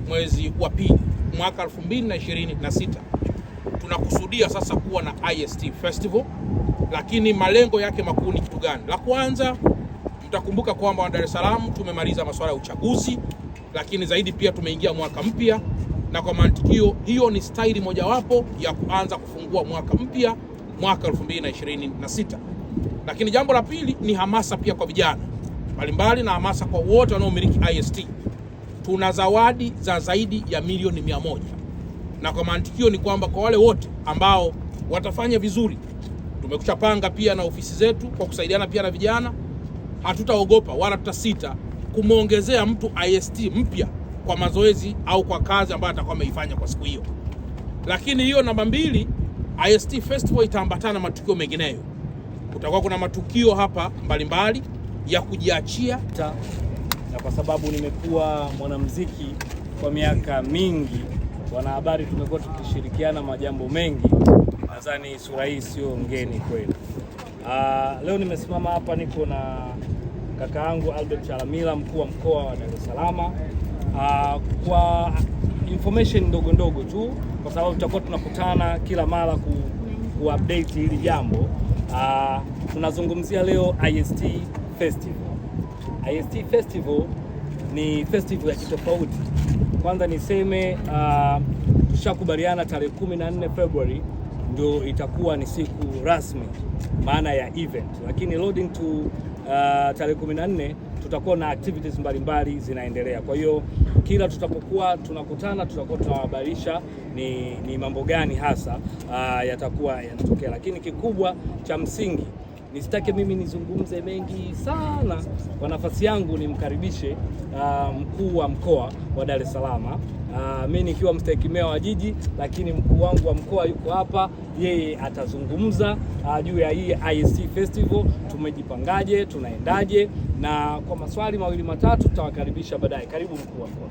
mwezi wa pili mwaka 2026 tunakusudia sasa kuwa na IST Festival, lakini malengo yake makuu ni kitu gani? La kwanza, mtakumbuka kwamba Dar es Salaam tumemaliza masuala ya uchaguzi, lakini zaidi pia tumeingia mwaka mpya, na kwa mantikio hiyo ni staili mojawapo ya kuanza kufungua mwaka mpya, mwaka 2026. Lakini jambo la pili ni hamasa pia kwa vijana mbalimbali na hamasa kwa wote wanaomiliki IST. Tuna zawadi za zaidi ya milioni 100, na kwa mantikio ni kwamba kwa wale wote ambao watafanya vizuri, tumekuchapanga pia na ofisi zetu kwa kusaidiana pia na vijana, hatutaogopa wala tutasita kumuongezea mtu IST mpya kwa mazoezi au kwa kazi ambayo atakuwa ameifanya kwa siku hiyo. Lakini hiyo namba 2, IST Festival itaambatana na matukio mengineyo. Kutakuwa kuna matukio hapa mbalimbali ya kujiachia, na kwa sababu nimekuwa mwanamuziki kwa miaka mingi, wanahabari tumekuwa tukishirikiana majambo mengi, nadhani sura hii sio ngeni kwenu. Leo nimesimama hapa, niko na kaka yangu Albert Chalamila, mkuu wa mkoa wa Dar es Salaam, kwa information ndogo ndogo tu, kwa sababu tutakuwa tunakutana kila mara kuupdate hili jambo. Tunazungumzia leo IST Festival. IST Festival ni festival ya kitofauti. Kwanza niseme tushakubaliana tarehe 14 February ndio itakuwa ni siku rasmi maana ya event, lakini loading to tarehe 14 tutakuwa na activities mbalimbali zinaendelea. Kwa hiyo kila tutapokuwa tunakutana tutakuwa tunawahabarisha ni mambo gani hasa yatakuwa yanatokea, lakini kikubwa cha msingi nisitake mimi nizungumze mengi sana. Kwa nafasi yangu nimkaribishe mkuu wa mkoa wa Dar es Salaam, mimi nikiwa mstahiki meya wa jiji, lakini mkuu wangu wa mkoa yuko hapa, yeye atazungumza juu ya hii IST Festival, tumejipangaje, tunaendaje, na kwa maswali mawili matatu tutawakaribisha baadaye. Karibu mkuu wa mkoa.